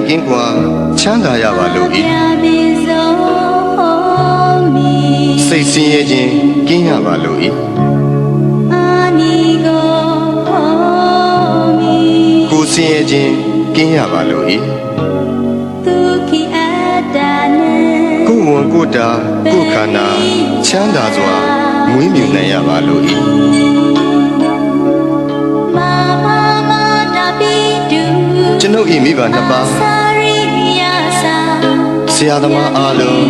ကင်းကွာချမ်းသာရပါလို့ဤစိတ်ဆင်းရဲခြင်းကင်းရပါလို့ဤကိုယ်ဆင်းရဲခြင်းကင်းရပါလို့ဤကိုယ်ဝန်ကိုယ်တာကိုယ်ခန္ဓာချမ်းသာစွာမွေးမြူနိုင်ရပါလို့ဤကျွန်ုပ်ဤမိဘနှစ်ပါးဆရာသမားအားလုံး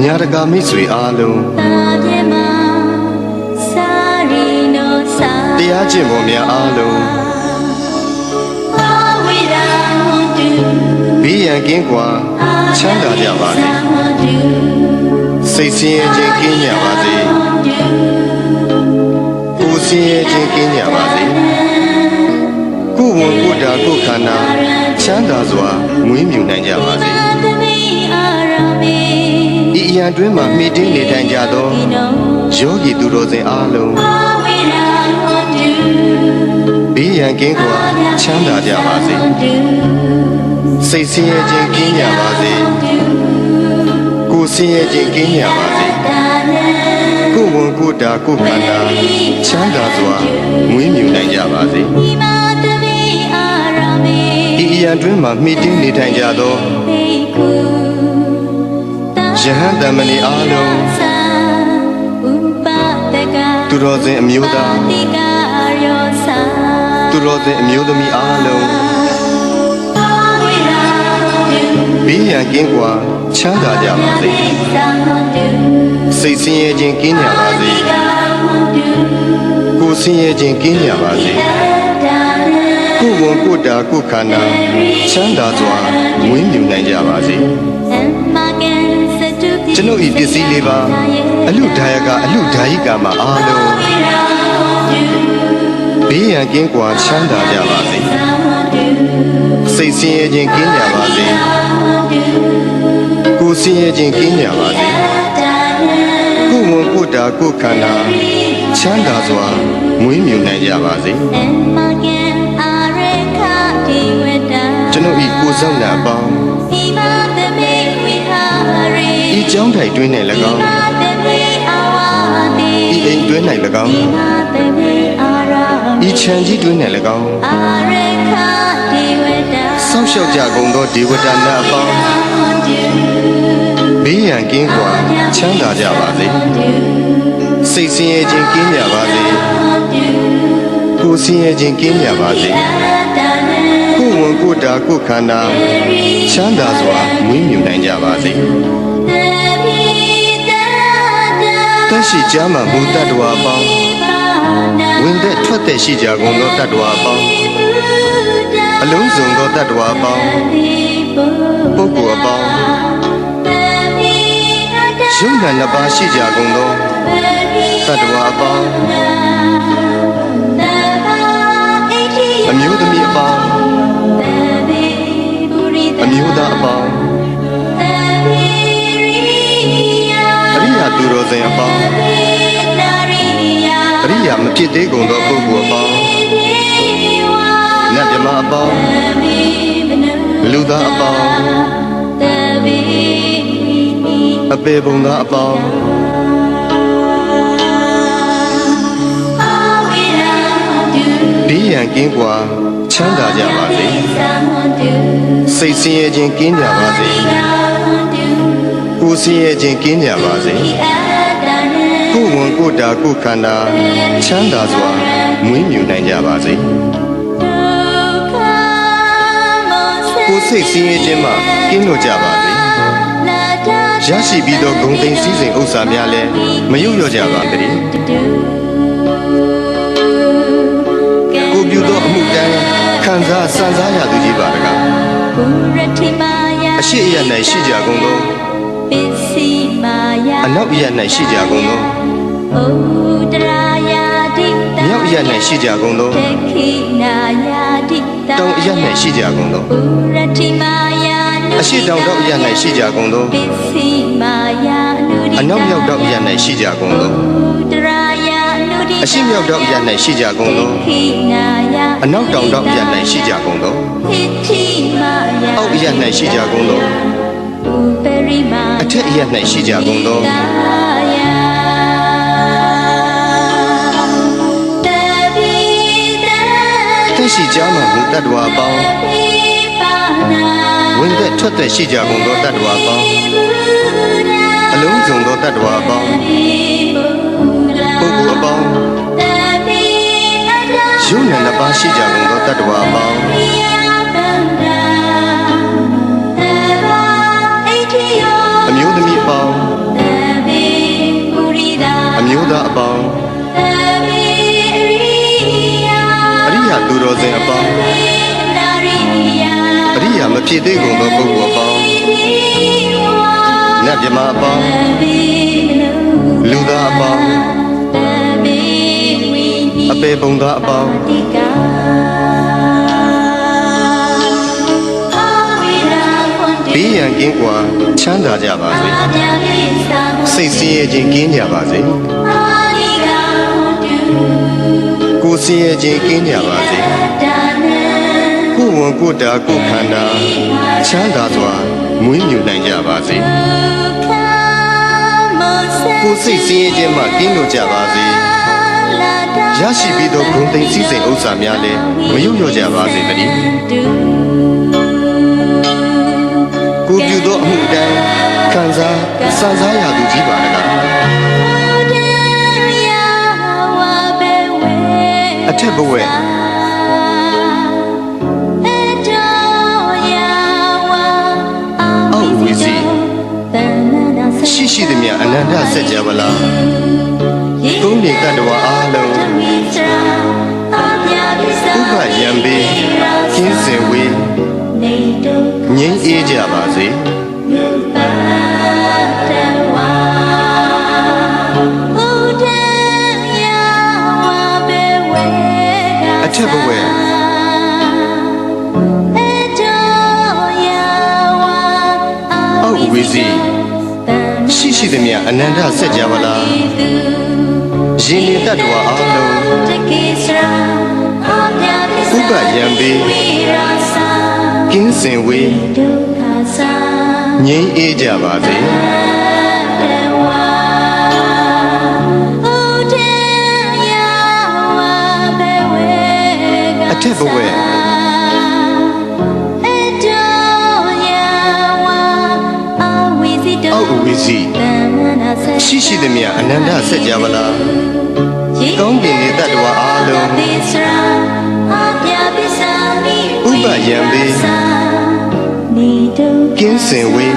ညာတကာမိတ်ဆွေအားလုံးတရားကျင့်ပေါ်များအားလုံးဘေးရန်ကင်းကွာချမ်းသာကြပါစေစိတ်ဆင်းရဲခြင်းကင်းကြပါစေကိုယ်ဆင်းရဲခြင်းကင်းကြပါစေကိုယ်ဝန်ကိုယ်တာကိုယ်ခန္ဓာချမ်းသာစွာမွေးမြူနိုင်ကြပါစေဤအရာတွင်မှမိတင်းနေထိုင်ကြသောယောဂီသူတော်စင်အားလုံးဘေးရန်ကင်းကွာချမ်းသာကြပါစေစိတ်ဆင်းရဲခြင်းကင်းကြပါစေကိုယ်ဆင်းရဲခြင်းကင်းကြပါစေကိုယ်ဝန်ကိုယ်တာကိုယ်ခန္ဓာချမ်းသာစွာမွေးမြူနိုင်ကြပါစေဤအရာတွင်မှမိတင်းနေထိုင်ကြသောယဟန်တမဏိအားလုံးသူတော်စင်အမျိုးသားသူတော်စင်အမျိုးသမီးအားလုံးဘေးရန်ကင်းကွာချမ်းသာကြပါစေစိတ်ဆင်းရဲခြင်းကင်းကြပါစေကိုယ်ဆင်းရဲခြင်းကင်းကြပါစေကိုယ်ဝန်ကိုယ်တာကိုယ်ခန္ဓာချမ်းသာစွာမွေးမြူနိုင်ကြပါစေကျွန်ုပ်ဤပစ္စည်းလေးပါအလူဒါယကအလူဒါယိကာမှာအားလုံးဘေးရန်ကင်းကွာချမ်းသာကြပါစေစိတ်ဆင်းရဲခြင်းကင်းကြပါစေကိုယ်ဆင်းရဲခြင်းကင်းကြပါစေကိုယ်ဝန်ကိုယ်တာကိုယ်ခန္ဓာချမ်းသာစွာမွေးမြူနိုင်ကြပါစေကျွန်ုပ်ဤကိုယ်ဆောင်နာပေါင်းဤကျောင်းထိုင်တွင်၌၎င်းဤအိမ်တွင်၌၎င်းဤခြံကြီးတွင်၌၎င်းဆောက်ရှောက်ကြကုန်သောဒေဝတာနာအပေါင်းဘေးရန်ကင်းကွာချမ်းသာကြပါစေစိတ်ဆင်းရဲခြင်းကင်းကြပါစေကိုယ်ဆင်းရဲခြင်းကင်းကြပါစေကိုယ်ဝန်ကိုယ်တာကိုယ်ခန္ဓာချမ်းသာစွာမွေးမြူနိုင်ကြပါစေတရှိကြမှာမူတ္တဝါအပေါင်းဝင်သက်ထွက်သက်ရှိကြကုန်သောတတ္တဝါအပေါင်းအလုံးစုံသောတတ္တဝါအပေါင်းပုဂ္ဂိုလ်အပေါင်းယုံနာနှစ်ပါးရှိကြကုန်သောတတ္တဝါအပေါင်းအမျိုးသမီးအပေါင်းအမျိုးသားအပေါင်းအရိယာသူတော်စင်အပေါင်းအရိယာမဖြစ်သေးကုန်သောပုဂ္ဂိုလ်အပေါင်းနတ်မြမအပေါင်းလူသားအပေါင်းအပေပုံသားအပေါင်းဘေးရန်ကင်းကွာချမ်းသာကြပါစေစိတ်ဆင်းရဲခြင်းကင်းကြပါစေကိုယ်ဆင်းရဲခြင်းကင်းကြပါစေကိုယ်ဝန်ကိုယ်တာကိုယ်ခန္ဓာချမ်းသာစွာမွေးမြူနိုင်ကြပါစေကိုယ်စိတ်ဆင်းရဲခြင်းမှကင်းလို့ကြပါစေရရှိပြီးသောဂုဏ်သိမ်းစည်းစိမ်ဥစ္စာများလည်းမယုတ်လျော့ကြပါစေကိုပြုသောအမှုတိုင်းခံစားစံစားရသူကြီးပါတကားအရှိအယ၌ရှိကြကုန်သောအနောက်အယ၌ရှိကြကုန်သောမြောက်အယ၌ရှိကြကုန်သောတောင်အယ၌ရှိကြကုန်သောအရှိတောင်တောင်အယ၌ရှိကြကုန်သောအနောက်မြောက်တောင်အယ၌ရှိကြကုန်သောအရှိမြောက်တောင်အယ၌ရှိကြကုန်သောအနောက်တောင်တောင်အယ၌ရှိကြကုန်သော အောက်အရ၌ရှိကြကုန်သောအထက်အရ၌ရှိကြကုန်သောသက်ရှိကြမှမူတတ္တဝါအပေါင်းဝင်သက်ထွက်သက်ရှိကြကုန်သောတတ္တဝါအပေါင်းအလုံးစုံသောတတ္တဝါအပေါင်းပုဂ္ဂိုလ်အပေါင်းယုံနာနှစ်ပါးရှိကြကုန်သောတတ္တဝါအပေါင်းအမျိုးသမီးအပေါင်းအမျိုးသားအပေါင်းအရိယာသူတော်စင်အပေါင်းအရိယာမဖြစ်သေးကုန်သောပုဂ္ဂိုလ်အပေါင်းနတ်မြမအပေါင်းလူသားအပေါင်းအပေပုံသားအပေါင်းဘေးရန်ကင်းကွာချမ်းသာကြပါစေစိတ်ဆင်းရဲခြင်းကင်းကြပါစေကိုယ်ဆင်းရဲခြင်းကင်းကြပါစေကိုယ်ဝန်ကိုယ်တာကိုယ်ခန္ဓာချမ်းသာစွာမွေးမြူနိုင်ကြပါစေကိုယ်စိတ်ဆင်းရဲခြင်းမှကင်းလို့ကြပါစေရရှိပြီးသောဂုဏ်သိမ်းစည်းစိမ်ဥစ္စာများလည်းမယုံလျော့ကြပါစေတည်းကိုပြုသောအမှုတိုင်းခံစားစံစားရသူကြီးပါလားအထက်ဘဝအောက်ဝီစီရှိရှိသည်မြအနန္တစัจ java လာသုံးနေတတ္တဝါအားလုံးဥပယံပေကင်းစင်ဝေးငြိမ်းအေးကြပါစေအထက်ဘဝအောက်ဝီစီရှိရှိသည်မြအနန္တစัจ java လာရှင်နေတတ္တဝါအားလုံးဥပယံပေကင်းစင်ဝေးငြိမ်းအေးကြပါစေအထက်ဘဝအောက်ဝီစီရှိရှိသည်မြအနန္တစัจ java လာကောင်းကင်နေတတ္တဝါအားလုံးဥပယံပေကင်းစင်ဝေး